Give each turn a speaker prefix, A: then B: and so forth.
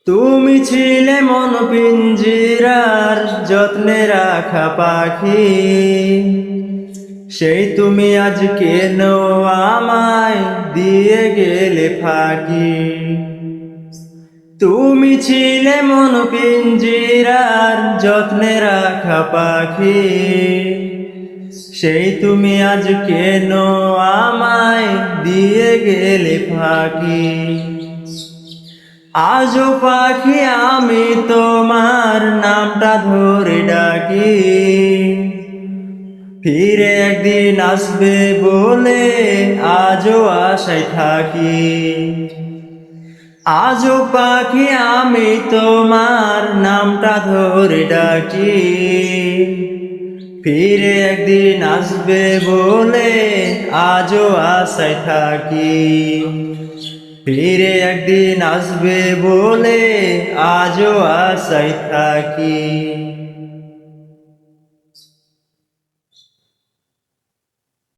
A: তুমি ছিলে মন পিঞ্জিরার যত্নে রাখা পাখি, সেই তুমি আজ কেন আমায় দিয়ে গেলে ফাঁকি। তুমি ছিলে মন পিঞ্জিরার যত্নে রাখা পাখি, সেই তুমি আজ কেন আমায় দিয়ে গেলে ফাঁকি। আজও পাখি আমি তোমার নামটা ধরে ডাকি, ফিরে একদিন আসবে বলে আজও আশায় থাকি। আজও পাখি আমি তোমার নামটা ধরে ডাকি, ফিরে একদিন আসবে বলে আজও আশায় থাকি। ফিরে একদিন আসবে বলে আজও আশায় থাকি।